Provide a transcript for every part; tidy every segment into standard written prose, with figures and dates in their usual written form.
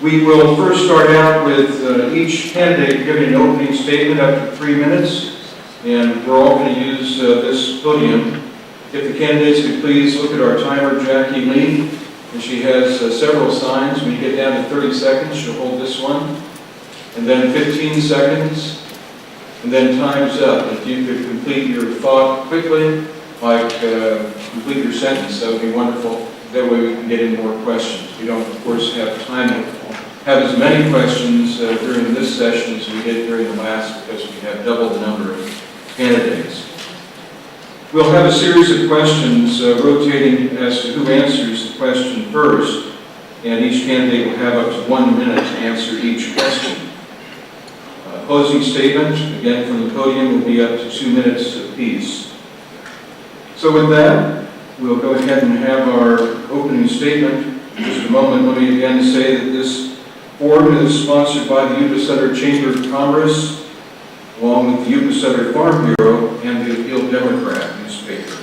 We will first start out with each candidate giving an opening statement up to 3 minutes, and we're all going to use this podium. If the candidates could please look at our timer, Jackie Lee, and she has several signs. When you get down to 30 seconds, she'll hold this one, and then 15 seconds, and then time's up. If you could complete your thought quickly, like complete your sentence, that would be wonderful. That way we can get in more questions. We don't, of course, have time to have as many questions during this session as we did during the last, because we have double the number of candidates. We'll have a series of questions rotating as to who answers the question first, and each candidate will have up to 1 minute to answer each question. Closing statement, again from the podium, will be up to 2 minutes apiece. So with that, we'll go ahead and have our opening statement. In just a moment, let me again say that this forum is sponsored by the Yuba Sutter Chamber of Commerce, along with the Yuba Sutter Farm Bureau and the Appeal Democrat newspaper.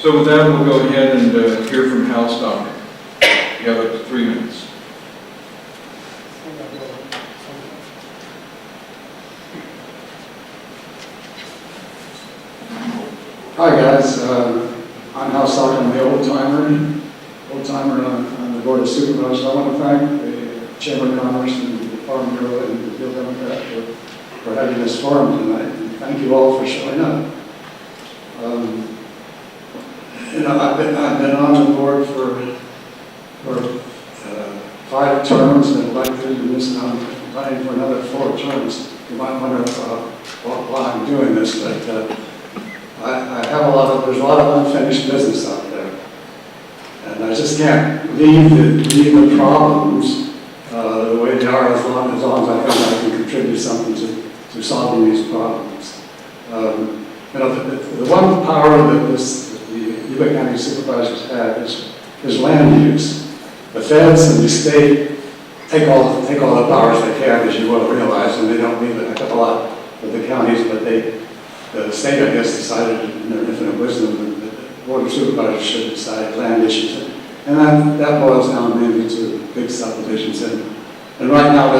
So with that, we'll go ahead and hear from Hal Stockton. You have up to 3 minutes. Hi guys, I'm Hal Stockton, I'm the old-timer on the Board of Supervisors. I want to thank the Chamber of Commerce and the Farm Bureau and the Appeal Democrat for having this forum tonight. And thank you all for showing up. I've been on the board for 5 terms and elected, and this time I'm planning for another 4 terms. You might wonder why I'm doing this, but I have there's a lot of unfinished business out there. And I just can't leave the problems the way they are as long as I can contribute something to solving these problems. The one power that the Yuba County Supervisors have is land use. The feds and the state take all the powers they can, as you well realize, and they don't leave a heck of a lot with the counties, but the state, I guess, decided in their infinite wisdom that the Board of Supervisors should decide land issues. And that boils down mainly to big subdivisions. And right now, to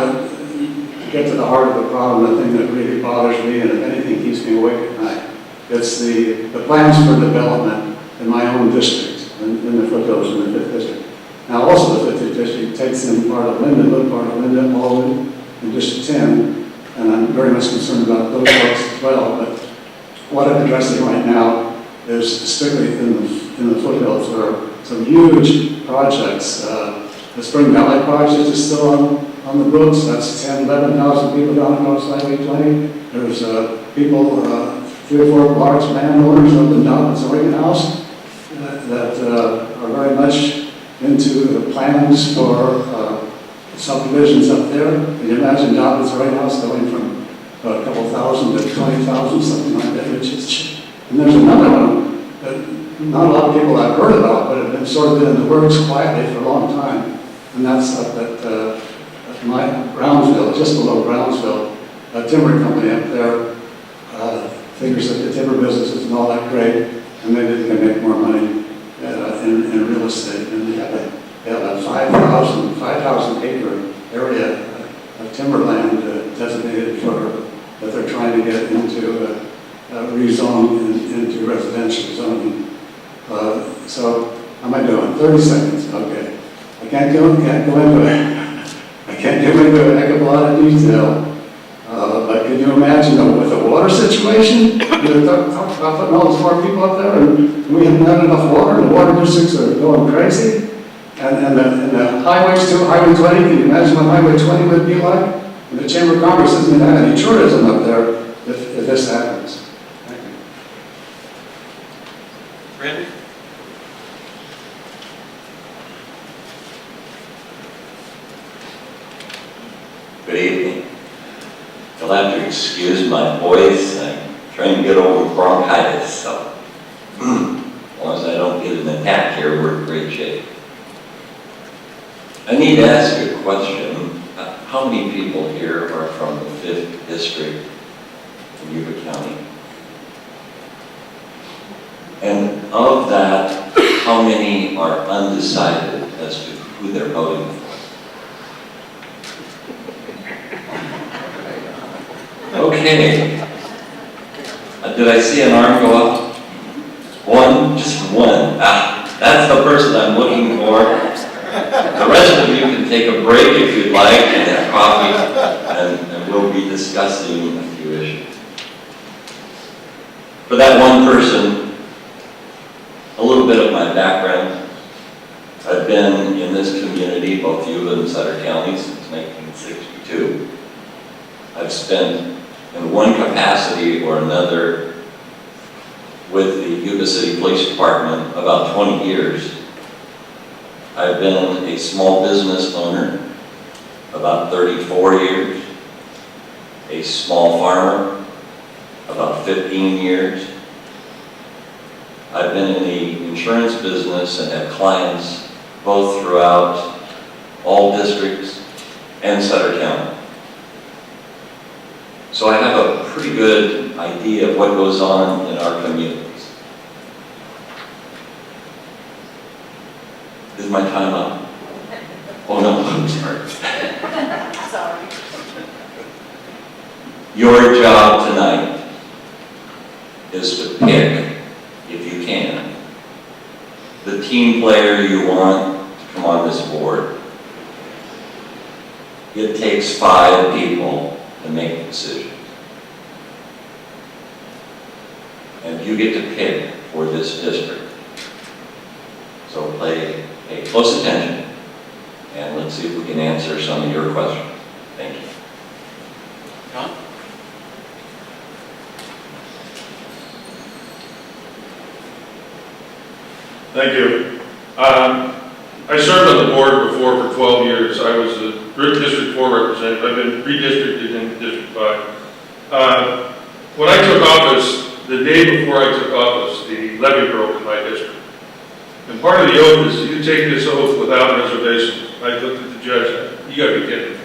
get to the heart of the problem, the thing that really bothers me, and if anything keeps me awake at night, it's the plans for development in my own district, in the foothills in the 5th District. Now, also the 5th District takes in part of Linden, part of Linden, Alden, and District 10, and I'm very much concerned about those folks as well. But what I'm addressing right now is strictly in the foothills, where some huge projects. The Spring Valley project is still on the books. That's 11,000 people down across Highway 20. There's people, 3 or 4 large landowners up and down the Oregon House that are very much into the plans for subdivisions up there. Can you imagine Dobbins Oregon House going from a couple thousand to 20,000, something like that? And there's another one that not a lot of people have heard about, but have been sort of in the works quietly for a long time. And that's up at Brownsville, just below Brownsville. A timber company up there figures that the timber business isn't all that great, and they can make more money in real estate. And they have a 5,000 acre area of timberland designated for that they're trying to get into rezone into residential zoning. So how am I doing? 30 seconds. Okay. I can't go into it. I can't go into a heck of a lot of detail. But can you imagine with the water situation? You talk about putting all those more people up there, and we haven't had enough water, and the water districts are going crazy. And the highways too, Highway 20, can you imagine what Highway 20 would be like? And the Chamber of Commerce isn't going to have any tourism up there if this happens. Thank you. Randy? Good evening. You'll have to excuse my voice. I'm trying to get over bronchitis, so as long as I don't get an attack here, we're in great shape. I need to ask you a question. How many people here are from the 5th District in Yuba County? And of that, how many are undecided as to who they're voting for? Okay. Did I see an arm go up? One? Just one. That's the person I'm looking for. The rest of you can take a break if you'd like and have coffee, and we'll be discussing a few issues. For that one person, a little bit of my background. I've been in this community, both Yuba and Sutter County, since 1962. I've spent in one capacity or another with the Yuba City Police Department about 20 years. I've been a small business owner about 34 years, a small farmer about 15 years. I've been in the insurance business and have clients both throughout all districts and Sutter County. So I have a pretty good idea of what goes on in our communities. Is my time up? Oh no, I'm sorry. Sorry. Your job tonight is to pick, if you can, the team player you want to come on this board. It takes 5 people to make decisions. And you get to pick for this district. So pay close attention, and let's see if we can answer some of your questions. Thank you. John? Thank you. I served on the board before for 12 years. I was a District 4 representative. I've been redistricted in District 5. When I took office, the day before I took office, the levee broke in my district. And part of the oath is you take this oath without reservation. I looked at the judge, you gotta be kidding me.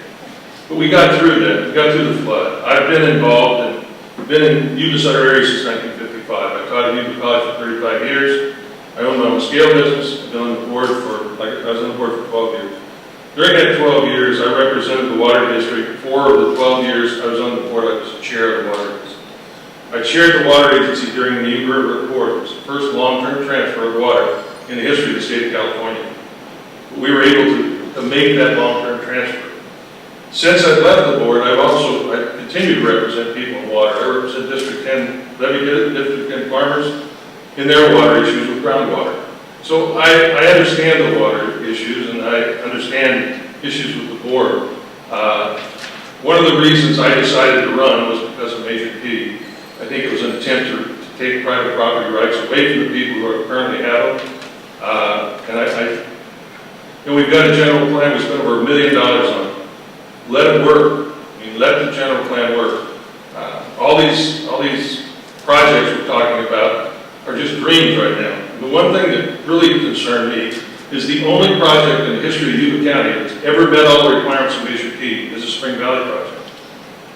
But we got through that. We got through the flood. I've been involved and been in Yuba Sutter area since 1955. I taught at Yuba College for 35 years. I own my own scale business. I've been on the board I was on the board for 12 years. During that 12 years, I represented the water district. 4 of the 12 years I was on the board, I was the chair of the water district. I chaired the water agency during the Yuba River Accord. It was the first long-term transfer of water in the history of the state of California. We were able to make that long-term transfer. Since I've left the board, I continue to represent people in water. I represent District 10 levee District 10 farmers in their water issues with groundwater. So I understand the water issues and I understand issues with the board. One of the reasons I decided to run was because of Measure P. I think it was an attempt to take private property rights away from the people who currently have them. And we've got a general plan we spent over $1 million on. Let it work. I mean, let the general plan work. All these projects we're talking about are just dreams right now. The one thing that really concerned me is the only project in the history of Yuba County that's ever met all the requirements of Measure P is the Spring Valley project.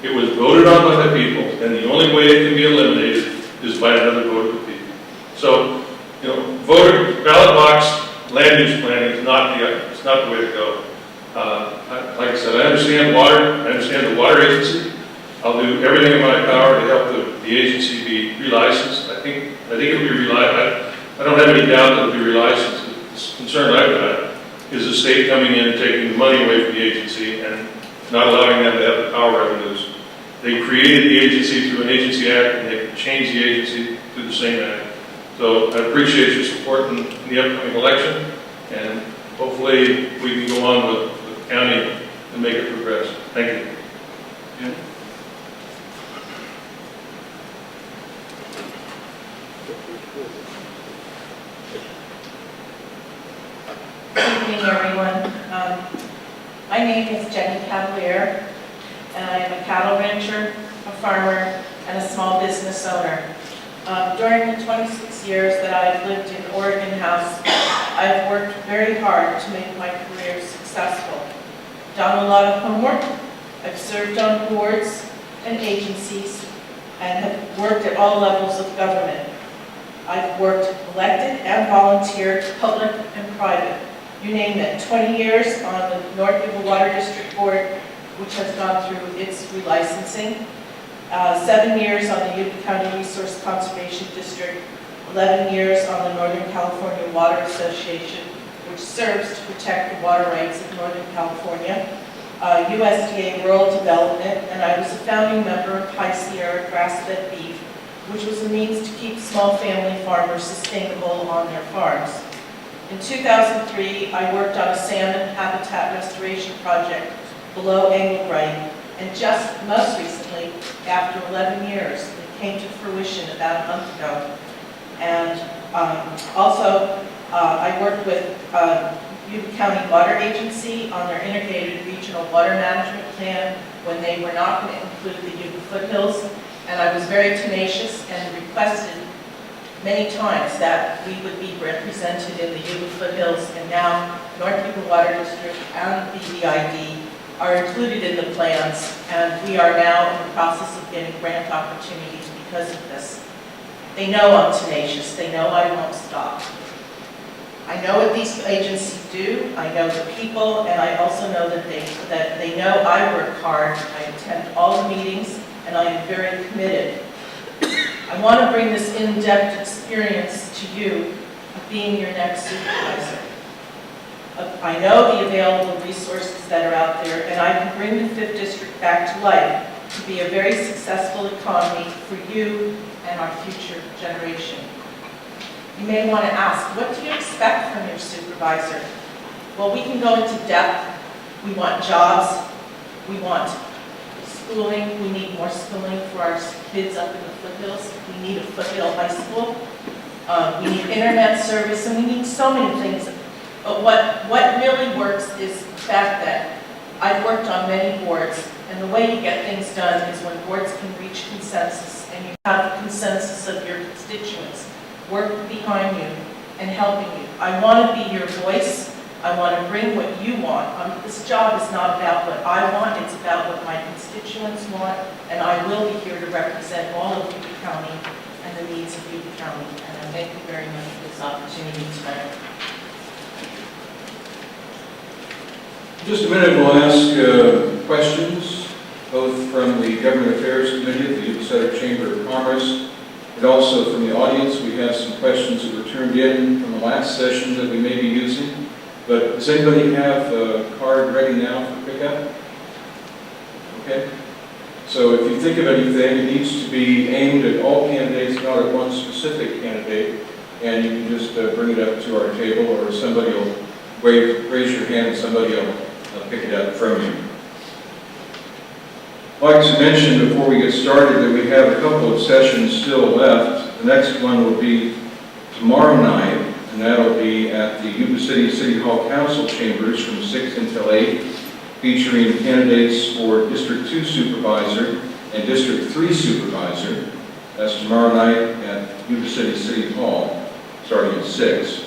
It was voted on by the people, and the only way it can be eliminated is by another vote of the people. So, ballot box land use planning is not the way to go. Like I said, I understand water. I understand the water agency. I'll do everything in my power to help the agency be relicensed. I think it'll be relicensed. I don't have any doubt that it'll be relicensed. The concern I've got is the state coming in and taking the money away from the agency and not allowing them to have the power revenues. They created the agency through an agency act, and they changed the agency through the same act. So I appreciate your support in the upcoming election, and hopefully we can go on with the county and make it progress. Thank you. Yeah. Good evening, everyone. My name is Jenny Cavaliere, and I am a cattle rancher, a farmer, and a small business owner. During the 26 years that I've lived in Oregon House, I've worked very hard to make my career successful. Done a lot of homework. I've served on boards and agencies and have worked at all levels of government. I've worked elected and volunteered, public and private. You name it. 20 years on the North Yuba Water District Board, which has gone through its relicensing. 7 years on the Yuba County Resource Conservation District, 11 years on the Northern California Water Association, which serves to protect the water rights of Northern California, USDA Rural Development, and I was a founding member of High Sierra Grass-Fed Beef, which was a means to keep small family farmers sustainable on their farms. In 2003, I worked on a salmon habitat restoration project below Englebright, and just most recently, after 11 years, it came to fruition about a month ago. And also, I worked with Yuba County Water Agency on their integrated regional water management plan when they were not going to include the Yuba foothills. And I was very tenacious and requested many times that we would be represented in the Yuba foothills. And now North Yuba Water District and BVID are included in the plans. And we are now in the process of getting grant opportunities because of this. They know I'm tenacious. They know I won't stop. I know what these agencies do. I know the people, and I also know that they know I work hard. I attend all the meetings, and I am very committed. I want to bring this in-depth experience to you of being your next supervisor. I know the available resources that are out there, and I can bring the 5th District back to life to be a very successful economy for you and our future generation. You may want to ask, what do you expect from your supervisor? Well, we can go into depth. We want jobs. We want schooling. We need more schooling for our kids up in the foothills. We need a foothill high school. We need internet service, and we need so many things. But what really works is the fact that I've worked on many boards, and the way you get things done is when boards can reach consensus, and you have the consensus of your constituents work behind you and helping you. I want to be your voice. I want to bring what you want. This job is not about what I want, it's about what my constituents want, and I will be here to represent all of Yuba County and the needs of Yuba County. And I thank you very much for this opportunity tonight. In just a minute, we'll ask questions, both from the Government Affairs Committee of the Yuba Sutter Chamber of Commerce, and also from the audience. We have some questions that were turned in from the last session that we may be using. But does anybody have a card ready now for pickup? Okay. So if you think of anything, it needs to be aimed at all candidates, not at one specific candidate. And you can just bring it up to our table, or somebody will raise your hand and somebody will pick it up from you. I'd like to mention before we get started that we have a couple of sessions still left. The next one will be tomorrow night, and that'll be at the Yuba City Hall Council Chambers from 6 until 8, featuring candidates for District 2 Supervisor and District 3 Supervisor. That's tomorrow night at Yuba City Hall, starting at 6.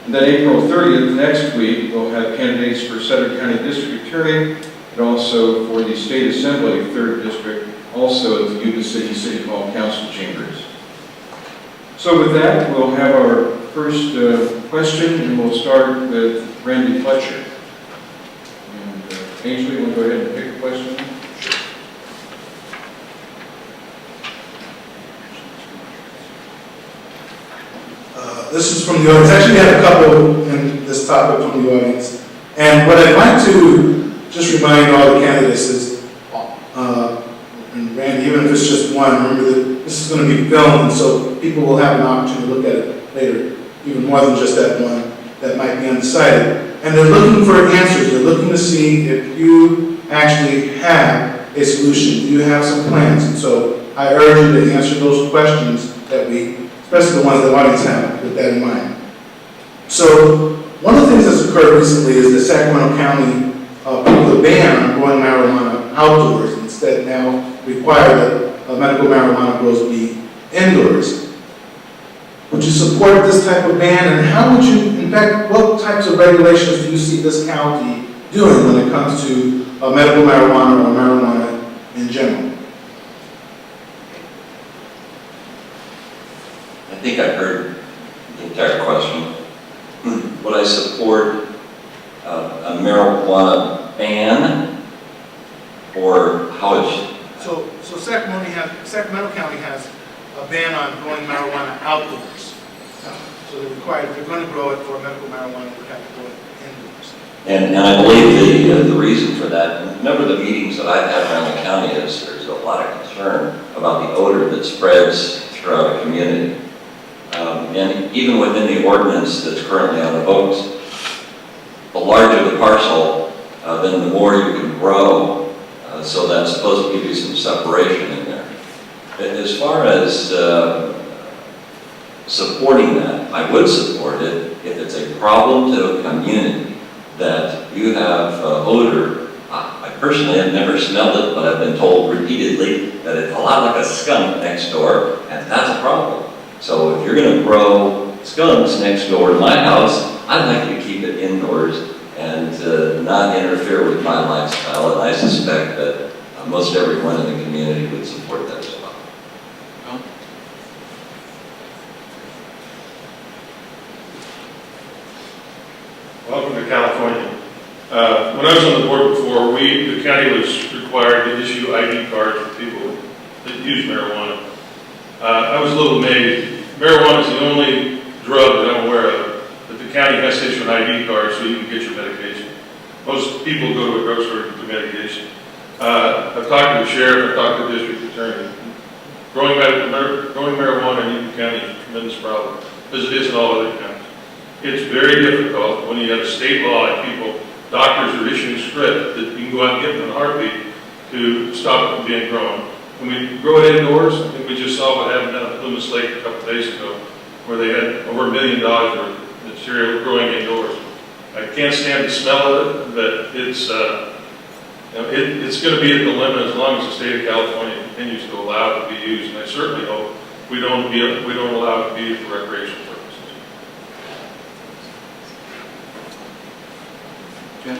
And then April 30th, next week, we'll have candidates for Sutter County District Attorney and also for the State Assembly 3rd District, also at the Yuba City Hall Council Chambers. So with that, we'll have our first question, and we'll start with Randy Fletcher. And Ainsley, you want to go ahead and pick a question? This is from the audience. Actually, we had a couple in this topic from the audience. And what I'd like to just remind all the candidates is, and Randy, even if it's just one, remember that this is going to be filmed, so people will have an opportunity to look at it later, even more than just that one that might be undecided. And they're looking for answers. They're looking to see if you actually have a solution. Do you have some plans? And so I urge you to answer those questions that especially the ones that the audience have, with that in mind. So one of the things that's occurred recently is that Sacramento County put a ban on growing marijuana outdoors, instead now require that medical marijuana grows be indoors. Would you support this type of ban, and how would you, in fact, what types of regulations do you see this county doing when it comes to medical marijuana or marijuana in general? I think I heard the entire question. Would I support a marijuana ban, or how it should? So So Sacramento County has a ban on growing marijuana outdoors. So they're required, if they're going to grow it for medical marijuana, they have to grow it indoors. And I believe the reason for that, and a number of the meetings that I've had around the county is there's a lot of concern about the odor that spreads throughout a community. And even within the ordinance that's currently on the books, the larger the parcel, then the more you can grow. So that's supposed to give you some separation in there. As far as supporting that, I would support it if it's a problem to a community that you have odor. I personally have never smelled it, but I've been told repeatedly that it's a lot like a skunk next door, and that's a problem. So if you're going to grow skunks next door to my house, I'd like you to keep it indoors and not interfere with my lifestyle, and I suspect that most everyone in the community would support that as well. Welcome to California. When I was on the board before, the county was required to issue ID cards for people that use marijuana. I was a little amazed. Marijuana is the only drug that I'm aware of that the county has to issue an ID card so you can get your medication. Most people go to a drugstore to get their medication. I've talked to the sheriff, I've talked to the district attorney. Growing marijuana in Yuba County is a tremendous problem, as it is in all other counties. It's very difficult when you have a state law and doctors are issuing a script that you can go out and get them in a heartbeat to stop it from being grown. When we grow it indoors, I think we just saw what happened down at Plymouth Lake a couple days ago, where they had over $1 million worth of material growing indoors. I can't stand the smell of it, but it's going to be at the limit as long as the state of California continues to allow it to be used. And I certainly hope we don't allow it to be used for recreational purposes. Jen?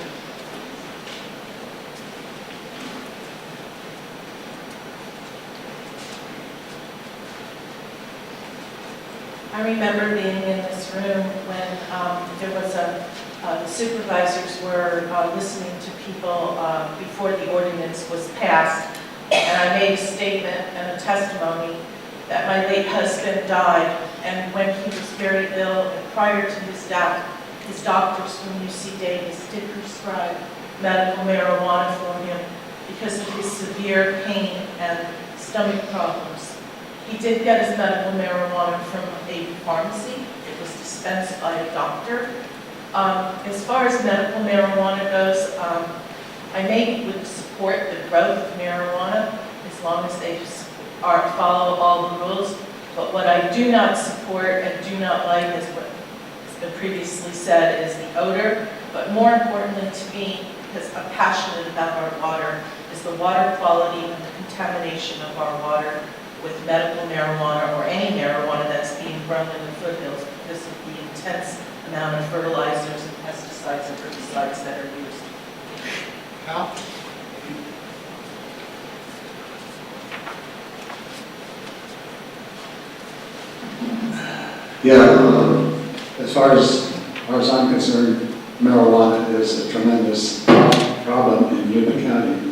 I remember being in this room when there was the supervisors were listening to people before the ordinance was passed, and I made a statement and a testimony that my late husband died, and when he was very ill, and prior to his death, his doctors from UC Davis did prescribe medical marijuana for him because of his severe pain and stomach problems. He did get his medical marijuana from a pharmacy. It was dispensed by a doctor. As far as medical marijuana goes, I would support the growth of marijuana as long as they follow all the rules. But what I do not support and do not like is what has been previously said is the odor. But more importantly to me, because I'm passionate about our water, is the water quality and the contamination of our water with medical marijuana or any marijuana that's being grown in the foothills because of the intense amount of fertilizers and pesticides and herbicides that are used. Al? Yeah, as far as I'm concerned, marijuana is a tremendous problem in Yuba County.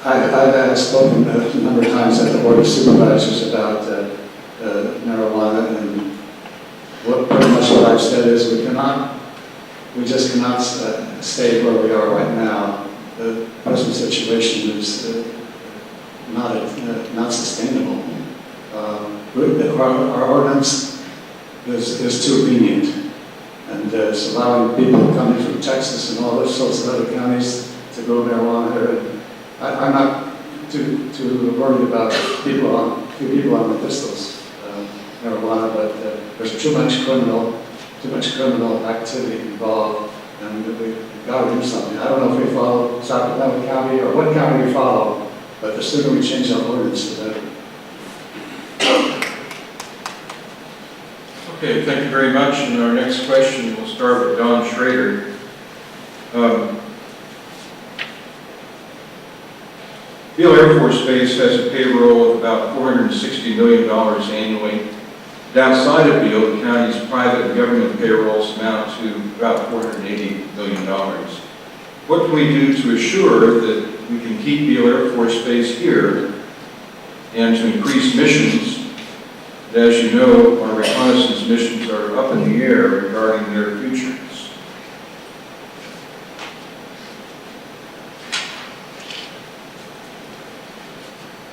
I've spoken a number of times at the Board of Supervisors about marijuana, and pretty much what I've said is we just cannot stay where we are right now. The present situation is not sustainable. Our ordinance is too lenient, and it's allowing people coming from Texas and all those sorts of other counties to grow marijuana here. I'm not too worried about few people on the pistols marijuana, but there's too much criminal activity involved, and we've got to do something. I don't know if we follow Sacramento County or what county we follow, but the sooner we change our ordinance, the better. Okay, thank you very much. And our next question will start with Don Schrader. Beale Air Force Base has a payroll of about $460 million annually. Outside of Beale, the county's private and government payrolls amount to about $480 million. what can we do to assure that we can keep Beale Air Force Base here and to increase missions? As you know, our reconnaissance missions are up in the air regarding their futures.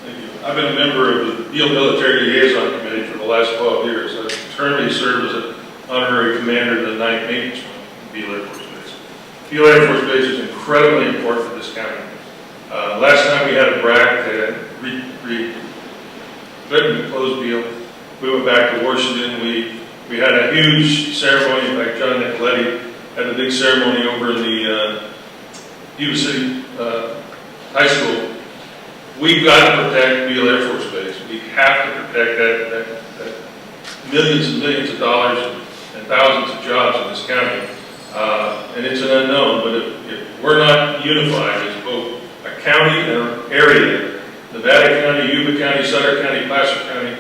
Thank you. I've been a member of the Beale Military Liaison Committee for the last 12 years. I currently serve as an honorary commander of the 9th Maintenance Wing, Beale Air Force Base. Beale Air Force Base is incredibly important for this county. Last time we had a BRAC threatened to close Beale, we went back to Washington. We had a huge ceremony. In fact, John Nicoletti had a big ceremony over in the Yuba City High School. We've got to protect Beale Air Force Base. We have to protect that millions and millions of dollars and thousands of jobs in this county. And it's an unknown, but if we're not unified as both a county and an area, Nevada County, Yuba County, Sutter County, Placer County,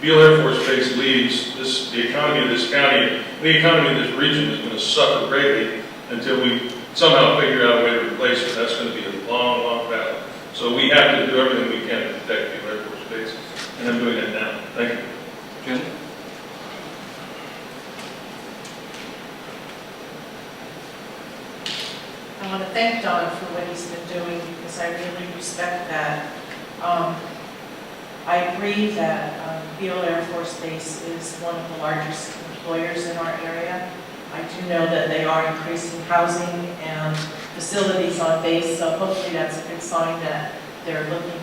Beale Air Force Base leads the economy of this county, the economy of this region is going to suffer greatly until we somehow figure out a way to replace it. That's going to be a long, long battle. So we have to do everything we can to protect Beale Air Force Base, and I'm doing that now. Thank you. Jen? I want to thank Don for what he's been doing because I really respect that. I agree that Beale Air Force Base is one of the largest employers in our area. I do know that they are increasing housing and facilities on base, so hopefully that's a good sign that they're looking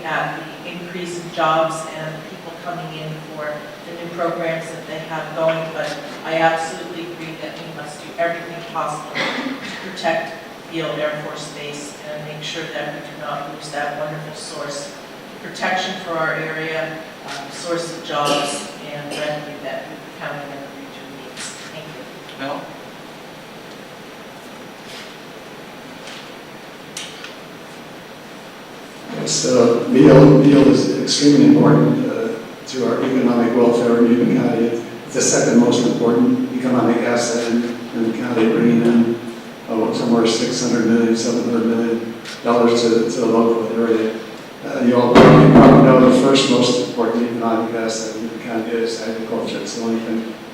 at the increase in jobs and people coming in for the new programs that they have going. But I absolutely agree that we must do everything possible to protect Beale Air Force Base and make sure that we do not lose that wonderful source of protection for our area, source of jobs and revenue that the county and the region needs. Thank you. Mel? Yes, Beale is extremely important to our economic welfare in Yuba County. It's the second most important economic asset in the county, bringing in somewhere $600 million, $700 million to the local area. You all probably know the first most important economic asset in Yuba County is agriculture. It's the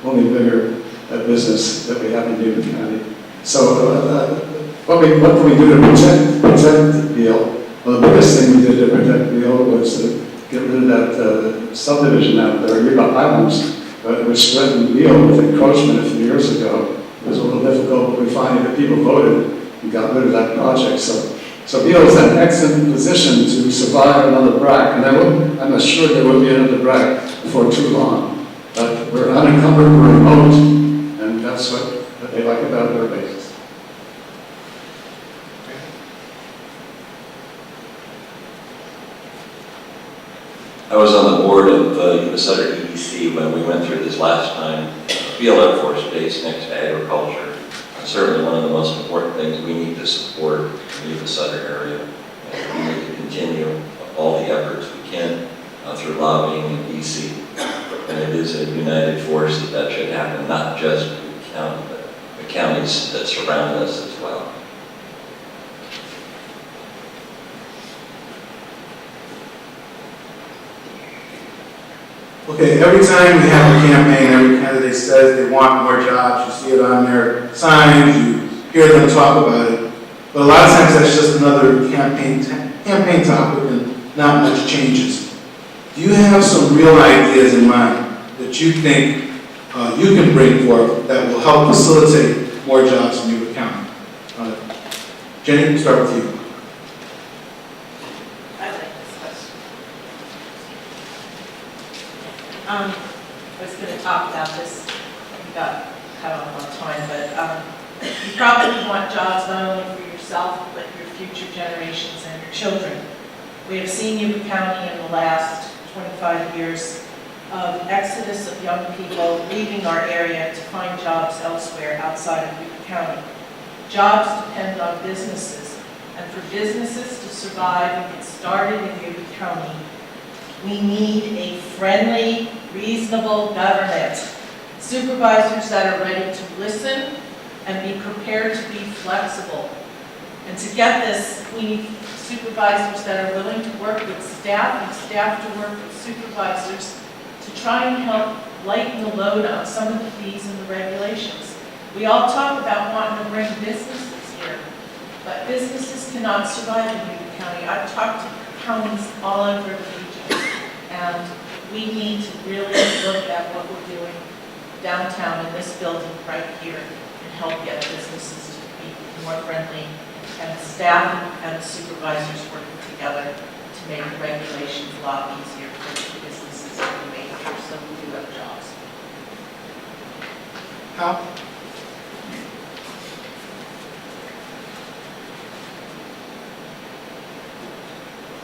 only bigger business that we have in Yuba County. So what can we do to protect Beale? Well, the biggest thing we did to protect Beale was to get rid of that subdivision out there, Yuba Islands, which threatened Beale with encroachment a few years ago. It was a little difficult, but we finally, the people voted and got rid of that project. So Beale is in an excellent position to survive another BRAC, and I'm assured there will be another BRAC before too long. But we're unencumbered, we're remote, and that's what they like about their bases. I was on the board of Yuba Sutter EDC when we went through this last time. Beale Air Force Base next to agriculture. Certainly one of the most important things we need to support in the Yuba Sutter area. And we need to continue all the efforts we can through lobbying in DC. And it is a united force that should happen, not just in the county, but the counties that surround us as well. Okay, every time we have a campaign, every candidate says they want more jobs. You see it on their signs, you hear them talk about it. But a lot of times that's just another campaign topic and not much changes. Do you have some real ideas in mind that you think you can bring forth that will help facilitate more jobs in Yuba County? Jenny, we'll start with you. I like this question. I was going to talk about this. We got cut off on time, but you probably want jobs not only for yourself, but your future generations and your children. We have seen Yuba County in the last 25 years of exodus of young people leaving our area to find jobs elsewhere outside of Yuba County. Jobs depend on businesses, and for businesses to survive and get started in Yuba County, we need a friendly, reasonable government. Supervisors that are ready to listen, and be prepared to be flexible. And to get this, we need supervisors that are willing to work with staff and staff to work with supervisors to try and help lighten the load on some of the fees and the regulations. We all talk about wanting to bring businesses here, but businesses cannot survive in Yuba County. I've talked to counties all over the region, and we need to really look at what we're doing downtown in this building right here and help get businesses to be more friendly, and the staff and the supervisors working together to make the regulations a lot easier for the businesses to make sure so we do have jobs. How?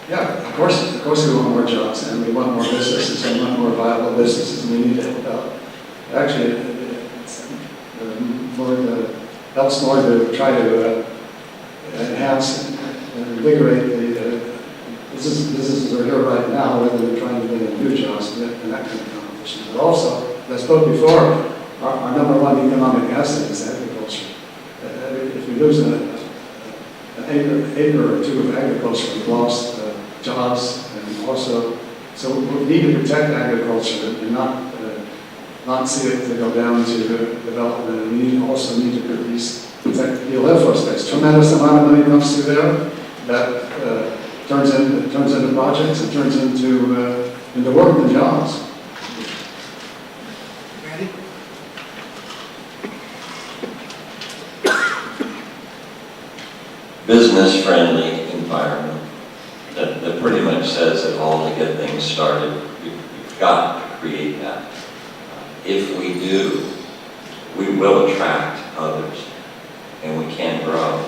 Yeah, of course we want more jobs, and we want more businesses, and we want more viable businesses, and we need to help out. Actually, it's helps more to try to enhance and invigorate the businesses that are here right now, rather than trying to bring in new jobs and that kind of competition. But also, as I spoke before, our number one economic asset is agriculture. If we lose an acre or two of agriculture, we've lost jobs, and also, so we need to protect agriculture and not see it to go down to development. And we also need to protect the landfill space. Tremendous amount of money comes through there that turns into projects and turns into work and jobs. Randy? Business-friendly environment that pretty much says it all to get things started. We've got to create that. If we do, we will attract others, and we can grow.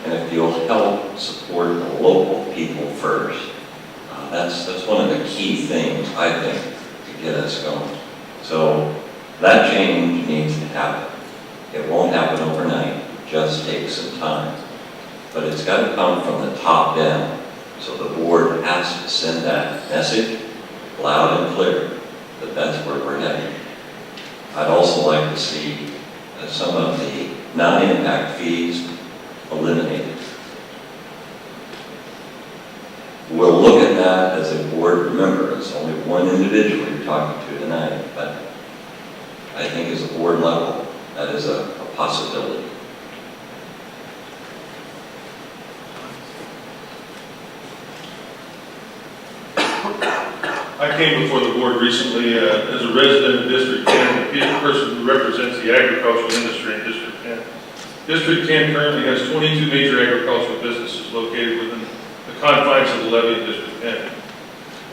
And if you'll help support the local people first, that's one of the key things, I think, to get us going. So that change needs to happen. It won't happen overnight, it just takes some time. But it's got to come from the top down. So the board has to send that message loud and clear that that's where we're heading. I'd also like to see some of the non-impact fees eliminated. We'll look at that as a board. Remember, it's only one individual you're talking to tonight, but I think as a board level, that is a possibility. I came before the board recently as a resident of District 10, a person who represents the agricultural industry in District 10. District 10 currently has 22 major agricultural businesses located within the confines of the levy in District 10.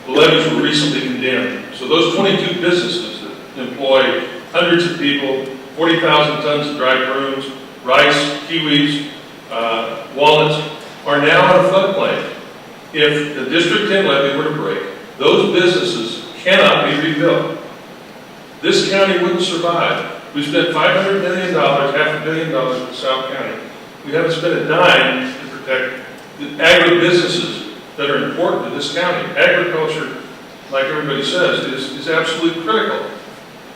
The levies were recently condemned, so those 22 businesses that employ hundreds of people, 40,000 tons of dry prunes, rice, kiwis, walnuts, are now on a floodplain. If the District 10 levy were to break, those businesses cannot be rebuilt. This county wouldn't survive. We spent $500 million, $500 million in South County. We haven't spent a dime to protect the agribusinesses that are important to this county. Agriculture, like everybody says, is absolutely critical.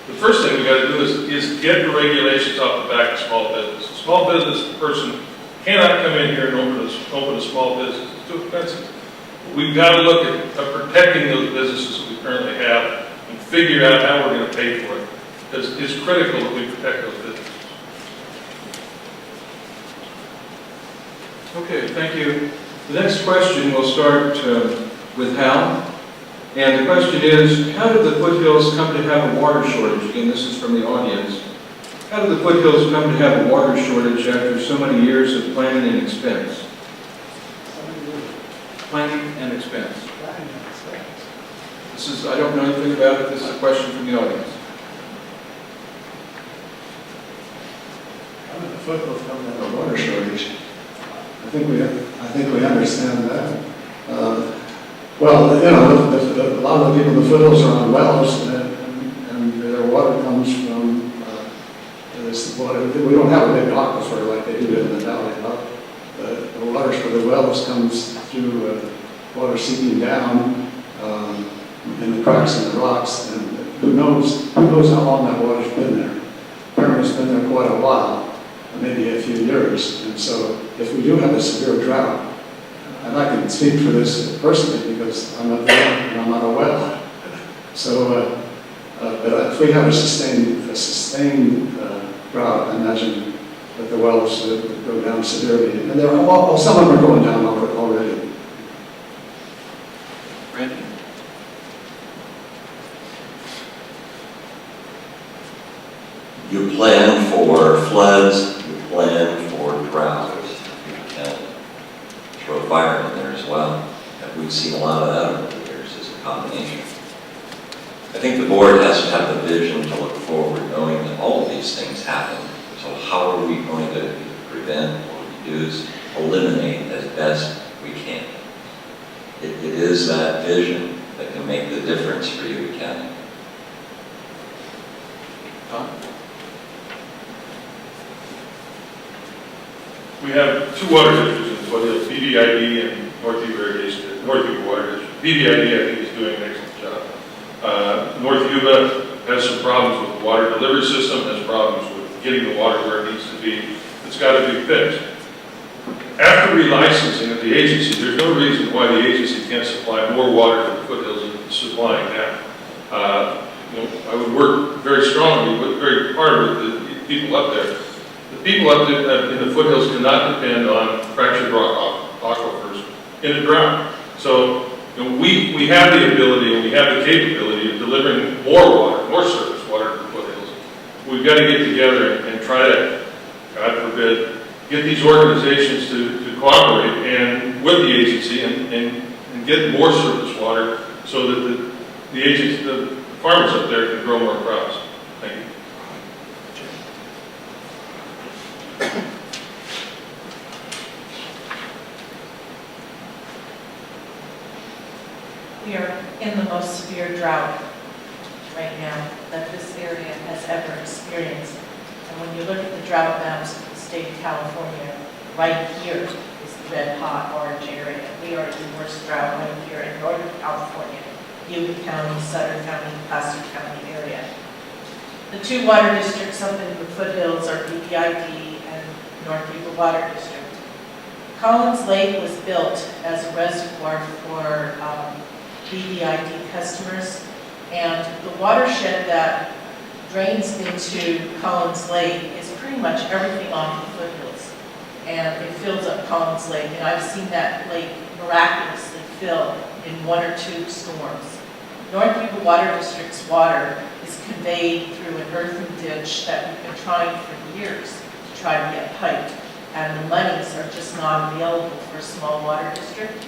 The first thing we got to do is get the regulations off the back of small business. A small business person cannot come in here and open a small business. It's too expensive. We've got to look at protecting those businesses that we currently have and figure out how we're going to pay for it. Because it's critical that we protect those businesses. Okay, thank you. The next question will start with Hal. And the question is, how did the Foothills come to have a water shortage? Again, this is from the audience. How did the Foothills come to have a water shortage after so many years of planning and expense? Planning and expense. This is, I don't know anything about it. This is a question from the audience. How did the Foothills come to have a water shortage? I think we understand that. Well, you know, a lot of the people in the Foothills are on wells, and their water comes from this water. We don't have a big aquifer like they do in the valley. The water for the wells comes through water seeping down in the cracks in the rocks, and who knows how long that water's been there. Apparently it's been there quite a while. maybe a few years. And so if we do have a severe drought, and I can speak for this personally because I'm not there and I'm not a well. So, but if we have a sustained drought, I imagine that the wells would go down severely. And there are, well, some of them are going down already. Randy? You plan for floods, you plan for drought, you can throw fire in there as well. And we've seen a lot of that over the years as a combination. I think the board has to have the vision to look forward, knowing that all of these things happen. So how are we going to prevent or reduce, eliminate as best we can? It is that vision that can make the difference for Yuba County. Don? We have two water districts in the foothills, BVID and North Yuba Irrigation, North Yuba Water District. BVID, I think, is doing an excellent job. North Yuba has some problems with the water delivery system, has problems with getting the water where it needs to be. It's got to be fixed. After relicensing of the agency, there's no reason why the agency can't supply more water to the foothills than it's supplying now. I would work very strongly, but very hard with the people up there. The people up there in the foothills cannot depend on fractured rock aquifers in a drought. So we have the ability and we have the capability of delivering more water, more surface water to the foothills. We've got to get together and try to, God forbid, get these organizations to cooperate and with the agency and get more surface water so that the farmers up there can grow more crops. Thank you. We are in the most severe drought right now that this area has ever experienced. And when you look at the drought maps of the state of California, right here is the red hot orange area. We are in the worst drought right here in Northern California, Yuba County, Sutter County, Placer County area. The two water districts up in the foothills are BVID and North Yuba Water District. Collins Lake was built as a reservoir for BVID customers, and the watershed that drains into Collins Lake is pretty much everything off the foothills, and it fills up Collins Lake, and I've seen that lake miraculously fill in 1 or 2 storms. North Yuba Water District's water is conveyed through an earthen ditch that we've been trying for years to try to get piped, and the monies are just not available for a small water district.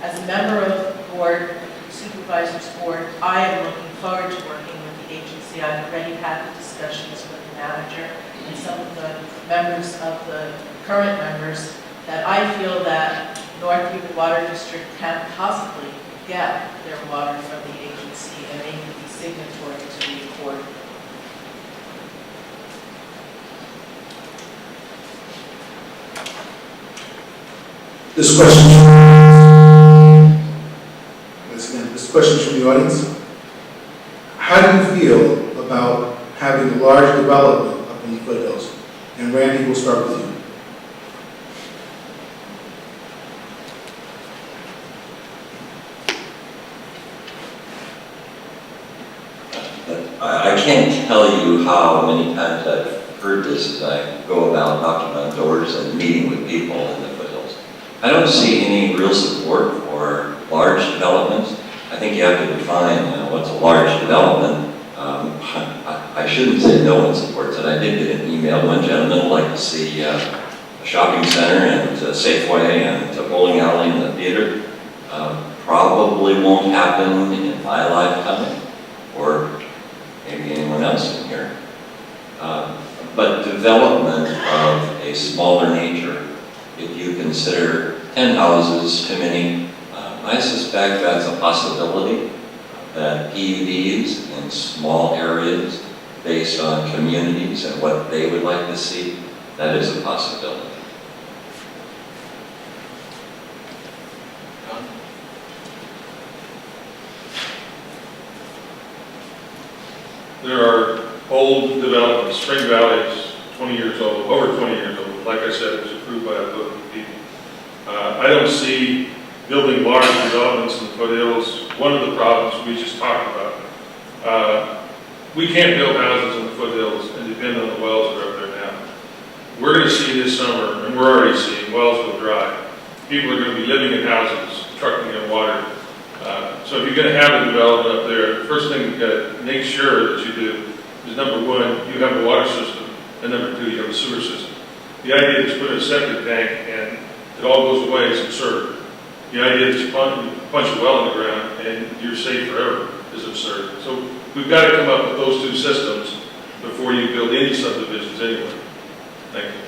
As a member of the board, Supervisor's board, I am looking forward to working with the agency. I've already had the discussions with the manager and some of the members of the current members that I feel that North Yuba Water District can't possibly get their water from the agency, and they can be signatory to the accord. This question from the audience. How do you feel about having a large development up in the foothills? And Randy, we'll start with you. I can't tell you how many times I've heard this as I go about knocking on doors and meeting with people in the foothills. I don't see any real support for large developments. I think you have to define what's a large development. I shouldn't say no one supports it. I did get an email. One gentleman would like to see a shopping center and a Safeway and a bowling alley and a theater. Probably won't happen in my lifetime, or maybe anyone else in here. But development of a smaller nature, if you consider 10 houses too many, I suspect that's a possibility, that PUDs in small areas based on communities and what they would like to see, that is a possibility. Don? There are old developments, Spring Valley's 20 years old, over 20 years old. Like I said, it was approved by a vote of the people. I don't see building large developments in the foothills. One of the problems we just talked about, we can't build houses in the foothills and depend on the wells that are up there now. We're going to see this summer, and we're already seeing wells go dry. People are going to be living in houses, trucking in water. So if you're going to have a development up there, the first thing you've got to make sure that you do is, number one, you have a water system, and number two, you have a sewer system. The idea is to put in a septic tank and it all goes away is absurd. The idea is to punch a well in the ground and you're safe forever is absurd. So we've got to come up with those two systems before you build any subdivisions anyway. Thank you.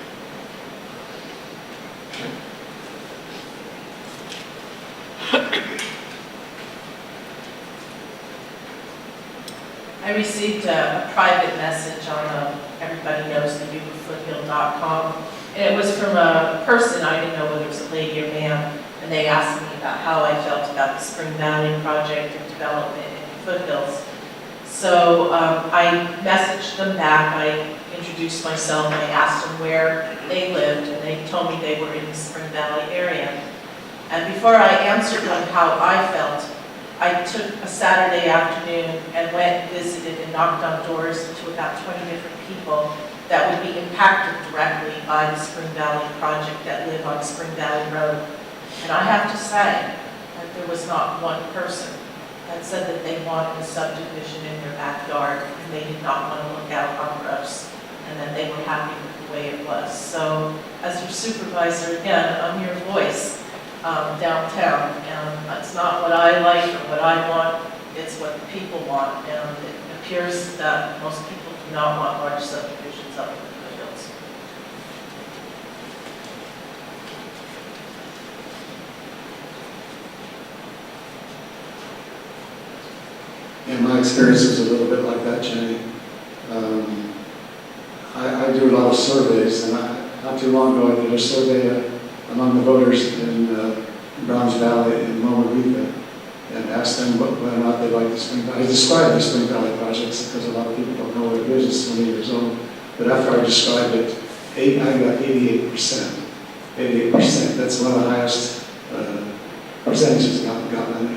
I received a private message on, everybody knows the yubafoothill.com, and it was from a person, I didn't know whether it was a lady or man, and they asked me about how I felt about the Spring Valley project and development in the foothills. So I messaged them back, I introduced myself, I asked them where they lived, and they told me they were in the Spring Valley area. And before I answered them how I felt, I took a Saturday afternoon and went and visited and knocked on doors to about 20 different people that would be impacted directly by the Spring Valley project that live on Spring Valley Road. And I have to say that there was not one person that said that they wanted a subdivision in their backyard and they did not want to look out on roofs and that they were happy with the way it was. So as your supervisor, again, I'm your voice downtown, and it's not what I like or what I want, it's what the people want, and it appears that most people do not want large subdivisions up in the foothills. And my experience is a little bit like that, Jenny. I do a lot of surveys, and not too long ago I did a survey among the voters in Browns Valley in Loma Rica and asked them whether or not they like the Spring Valley. I described the Spring Valley projects because a lot of people don't know what it is. It's 20 years old. But after I described it, I got 88%. 88%. That's one of the highest percentages I've gotten on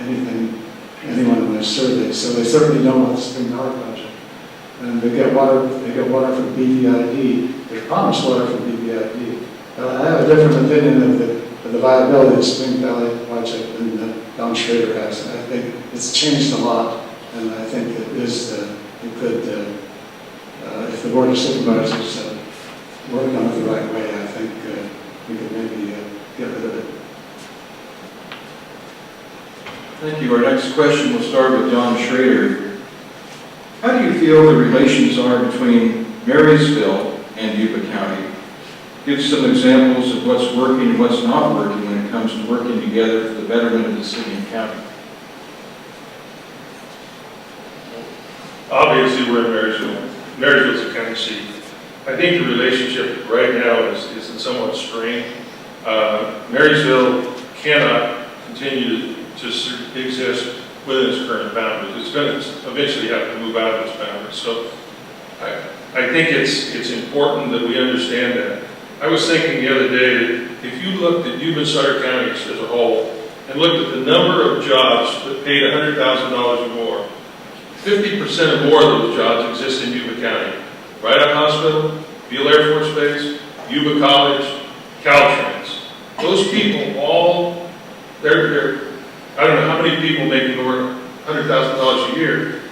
anyone in my survey. So they certainly don't want the Spring Valley project. And they get water from BVID. They promise water from BVID. I have a different opinion of the viability of the Spring Valley project than Don Schrader has. I think it's changed a lot, and I think it could, if the Board of Supervisors work on it the right way, I think we could maybe get rid of it. Thank you. Our next question will start with Don Schrader. How do you feel the relations are between Marysville and Yuba County? Give some examples of what's working and what's not working when it comes to working together for the betterment of the city and county. Obviously, we're in Marysville. Marysville's a county seat. I think the relationship right now is in somewhat strained. Marysville cannot continue to exist within its current boundaries. It's going to eventually have to move out of its boundaries. So I think it's important that we understand that. I was thinking the other day that if you looked at Yuba and Sutter counties as a whole and looked at the number of jobs that paid $100,000 or more, 50% or more of those jobs exist in Yuba County. Rydell Hospital, Beale Air Force Base, Yuba College, Caltrans. Those people all, I don't know how many people make over $100,000 a year.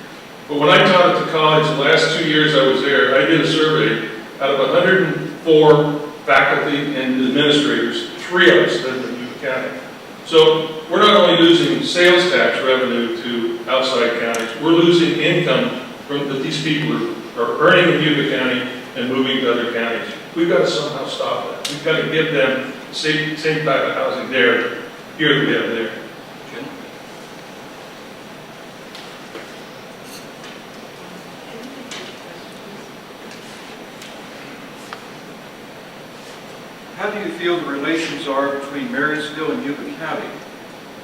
But when I taught at the college, the last 2 years I was there, I did a survey. Out of 104 faculty and administrators, 3 of us lived in Yuba County. So we're not only losing sales tax revenue to outside counties, we're losing income from that these people are earning in Yuba County and moving to other counties. We've got to somehow stop that. We've got to give them the same type of housing there, here that we have there. How do you feel the relations are between Marysville and Yuba County?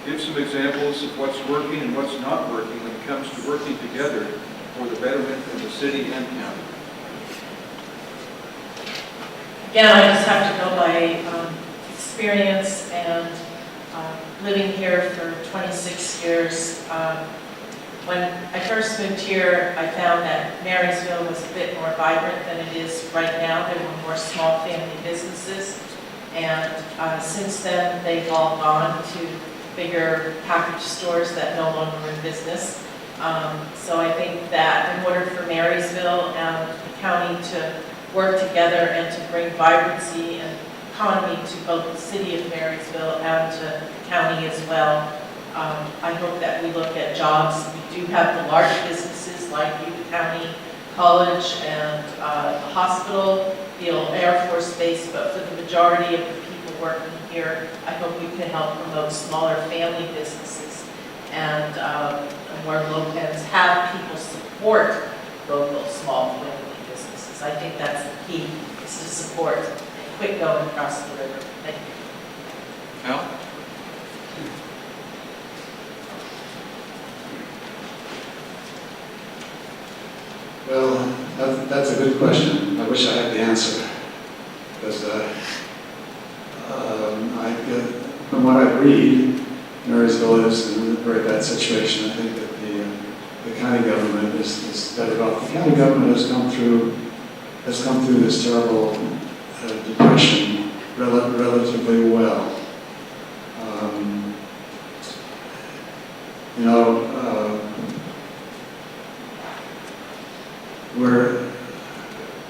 Give some examples of what's working and what's not working when it comes to working together for the betterment of the city and county. Again, I just have to go by experience and living here for 26 years. When I first moved here, I found that Marysville was a bit more vibrant than it is right now. There were more small family businesses. And since then, they've all gone to bigger package stores that no longer are in business. So I think that in order for Marysville and the county to work together and to bring vibrancy and economy to both the city of Marysville and to the county as well, I hope that we look at jobs. We do have the large businesses like Yuba County College and the hospital, the old Air Force Base, but for the majority of the people working here, I hope we can help promote smaller family businesses and more local, and have people support local small family businesses. I think that's the key, is to support and quit going across the river. Thank you. Al? Well, that's a good question. I wish I had the answer. Because from what I read, Marysville is in a very bad situation. I think that the county government is better off. The county government has come through this terrible depression relatively well.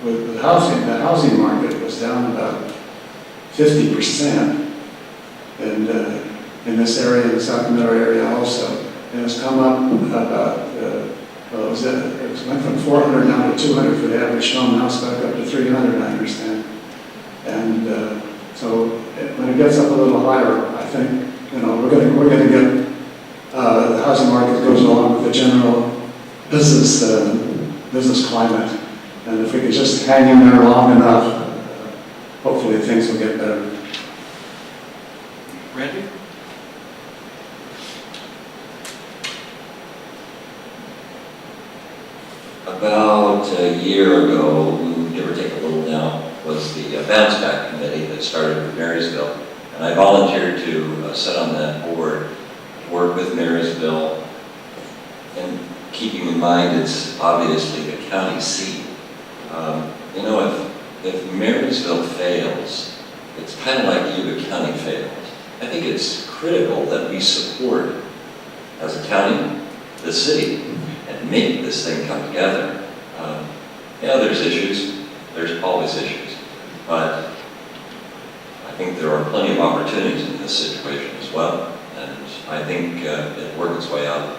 With the housing market was down about 50%, and in this area, in the Sacramento area also, and it's come up about, it went from 400 down to 200 for the average home, now it's back up to 300, I understand. And so when it gets up a little higher, I think, we're going to get, the housing market goes along with the general business climate. And if we could just hang in there long enough, hopefully things will get better. Randy? About a year ago, give or take a little now, was the bounce back committee that started with Marysville. And I volunteered to sit on that board, to work with Marysville, and keeping in mind it's obviously the county seat. If Marysville fails, it's kind of like Yuba County failed. I think it's critical that we support, as a county, the city, and make this thing come together. There's issues, there's always issues, but I think there are plenty of opportunities in this situation as well, and I think it worked its way out.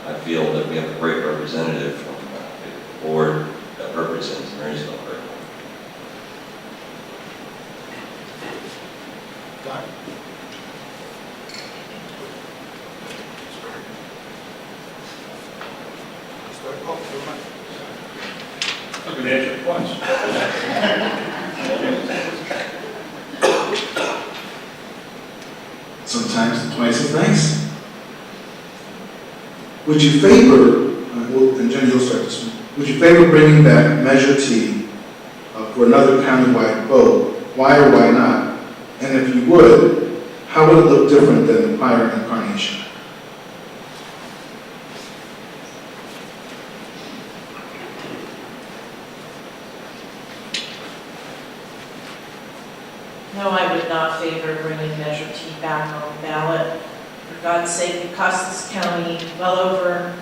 I feel that we have a great representative from the board that represents Marysville very well. Don? I'm going to answer it once. Sometimes twice as nice. Would you favor, and Jenny, you'll start this one. Would you favor bringing back Measure T for another countywide vote? Why or why not? And if you would, how would it look different than the prior incarnation? No, I would not favor bringing Measure T back on the ballot. For God's sake, it cost this county well over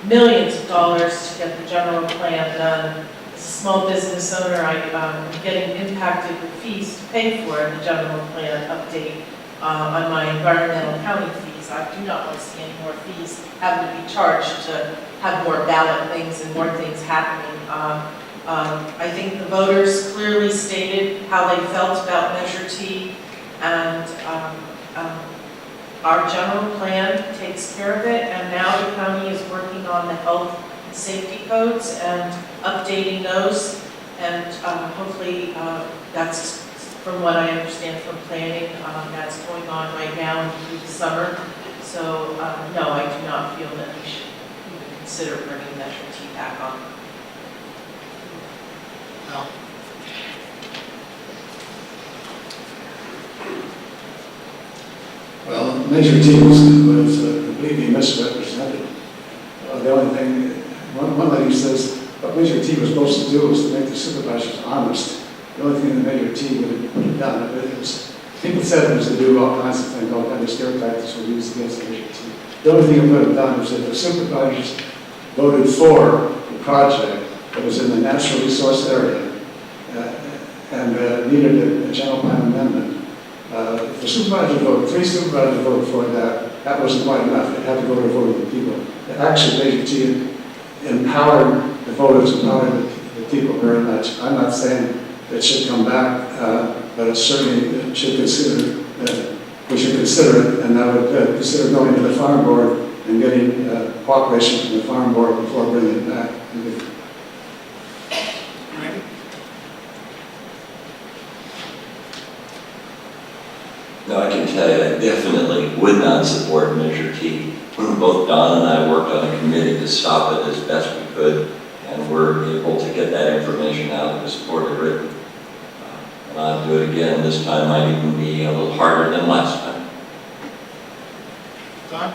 millions of dollars to get the general plan done. As a small business owner, I'm getting impacted with fees to pay for the general plan update on my environmental county fees. I do not want to see any more fees having to be charged to have more ballot things and more things happening. I think the voters clearly stated how they felt about Measure T, and our general plan takes care of it, and now the county is working on the health and safety codes and updating those, and hopefully that's, from what I understand from planning, that's going on right now and through the summer. So no, I do not feel that we should even consider bringing Measure T back on. Al? Measure T was completely misrepresented. The only thing, one lady says, what Measure T was supposed to do was to make the supervisors honest. The only thing that Measure T would have done, it was, people said it was to do all kinds of things, all kinds of scare tactics were used against Measure T. The only thing it would have done was if the supervisors voted for the project that was in the natural resource area and needed a general plan amendment. If the supervisor voted, 3 supervisors voted for that, that wasn't quite enough. It had to go to a vote of the people. Actually, Measure T empowered the voters, empowered the people very much. I'm not saying it should come back, but it certainly should consider, we should consider it, and I would consider going to the farm board and getting cooperation from the farm board before bringing it back. No, I can tell you, I definitely would not support Measure T. Both Don and I worked on a committee to stop it as best we could, and we're able to get that information out and support it written. And I'll do it again. This time might even be a little harder than last time. Don?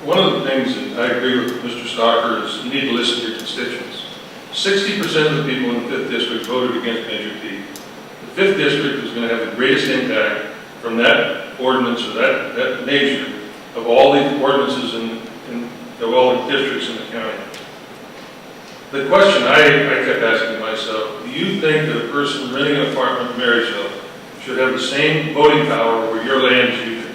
One of the things that I agree with Mr. Stocker is you need to listen to your constituents. 60% of the people in the 5th District voted against Measure T. The 5th District is going to have the greatest impact from that ordinance or that measure of all the ordinances of all the districts in the county. The question I kept asking myself, do you think that a person renting an apartment in Marysville should have the same voting power over your land as you do?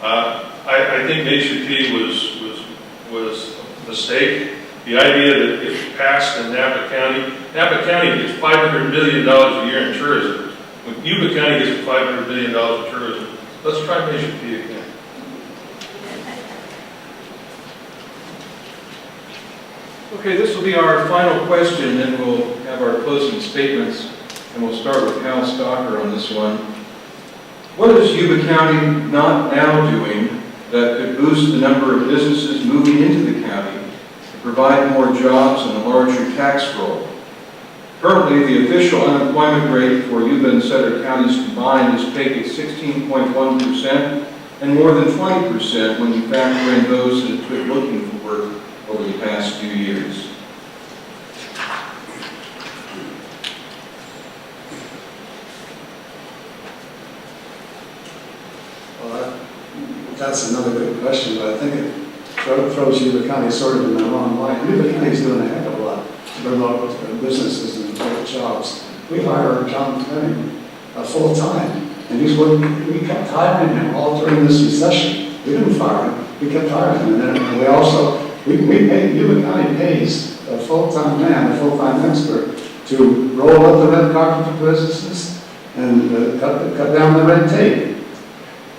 I think Measure T was a mistake. The idea that if passed in Napa County gets $500 million a year in tourism. When Yuba County gets $500 million in tourism, let's try Measure T again. Okay, this will be our final question, then we'll have our closing statements, and we'll start with Hal Stocker on this one. What is Yuba County not now doing that could boost the number of businesses moving into the county, to provide more jobs and a larger tax roll? Currently, the official unemployment rate for Yuba and Sutter counties combined is pegged at 16.1% and more than 20% when you factor in those that have quit looking for work over the past few years. Well, that's another good question, but I think it throws Yuba County sort of in the wrong light. Yuba County is doing a heck of a lot to promote businesses and create jobs. We hire John Fleming full-time, and we kept hiring him all during this recession. We didn't fire him, we kept hiring him. And then we also, Yuba County pays a full-time man, a full-time expert, to roll up the red carpet for businesses and cut down the red tape.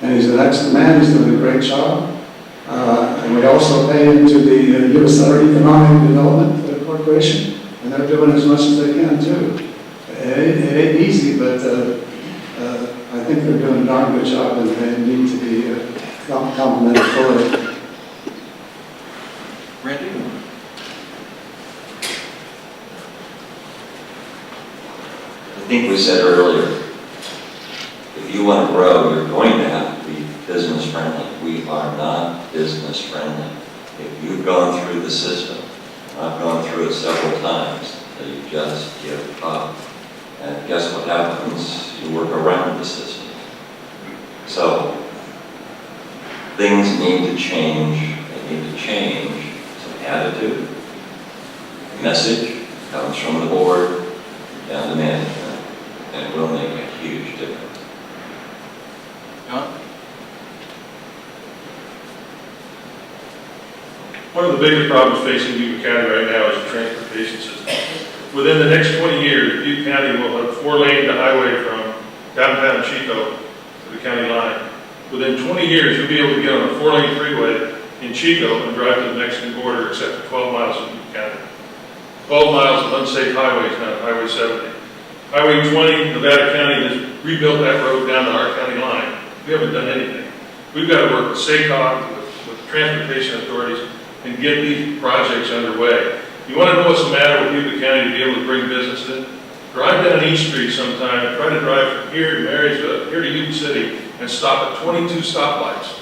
And he's an excellent man, he's doing a great job. And we also pay into the Yuba Sutter Economic Development Corporation, and they're doing as much as they can too. It ain't easy, but I think they're doing a darn good job, and they need to be complimented for it. Randy? I think we said earlier, if you want to grow, you're going to have to be business friendly. We are not business friendly. If you've gone through the system, I've gone through it several times, you just give up. And guess what happens? You work around the system. So, things need to change. They need to change some attitude. The message comes from the board down to management, and it will make a huge difference. John? One of the biggest problems facing Yuba County right now is the transportation system. Within the next 20 years, Yuba County will have 4-lane highway from downtown Chico to the county line. Within 20 years, you'll be able to get on a 4-lane freeway in Chico and drive to the Mexican border except for 12 miles of Yuba County. 12 miles of unsafe highways now, Highway 70. Highway 20, Nevada County has rebuilt that road down to our county line. We haven't done anything. We've got to work with SACOG, with transportation authorities, and get these projects underway. You want to know what's the matter with Yuba County to be able to bring business in? drive down East Street sometime and try to drive from here to Marysville, here to Yuba City, and stop at 22 stoplights.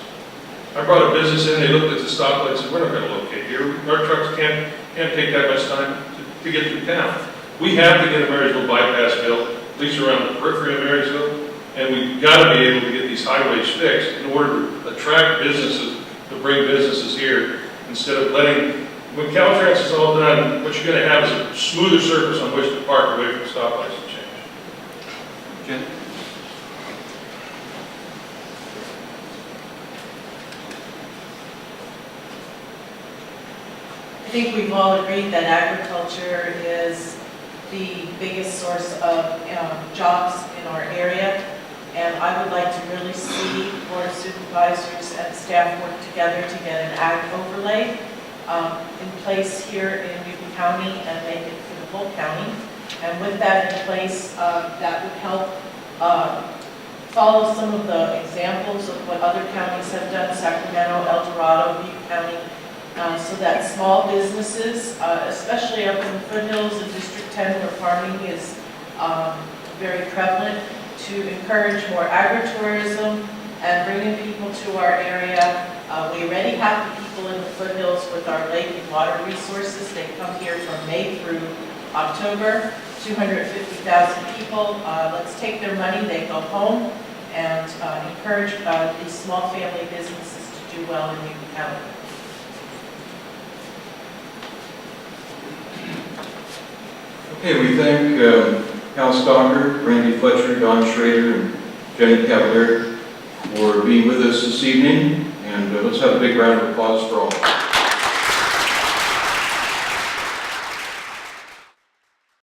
I brought a business in, they looked at the stoplights and said, we're not gonna locate here. Our trucks can't take that much time to get through town. We have to get a Marysville bypass built, at least around the periphery of Marysville, and we've gotta be able to get these highways fixed in order to attract businesses, to bring businesses here, instead of letting, when Caltrans is all done, what you're gonna have is a smoother surface on which to park away from stoplights and change. Jen? I think we've all agreed that agriculture is the biggest source of jobs in our area. And I would like to really see board of supervisors and staff work together to get an ag overlay in place here in Yuba County and make it for the whole county. And with that in place, that would help follow some of the examples of what other counties have done, Sacramento, El Dorado, Butte County, so that small businesses, especially up in the foothills in District 10 where farming is very prevalent, to encourage more agritourism and bringing people to our area. We already have the people in the foothills with our lake and water resources. They come here from May through October, 250,000 people. Let's take their money, they go home, and encourage these small family businesses to do well in Yuba County. Okay, we thank Cal Stalker, Randy Fletcher, Don Schrader, and Jenny Cavaliere for being with us this evening, and let's have a big round of applause for all.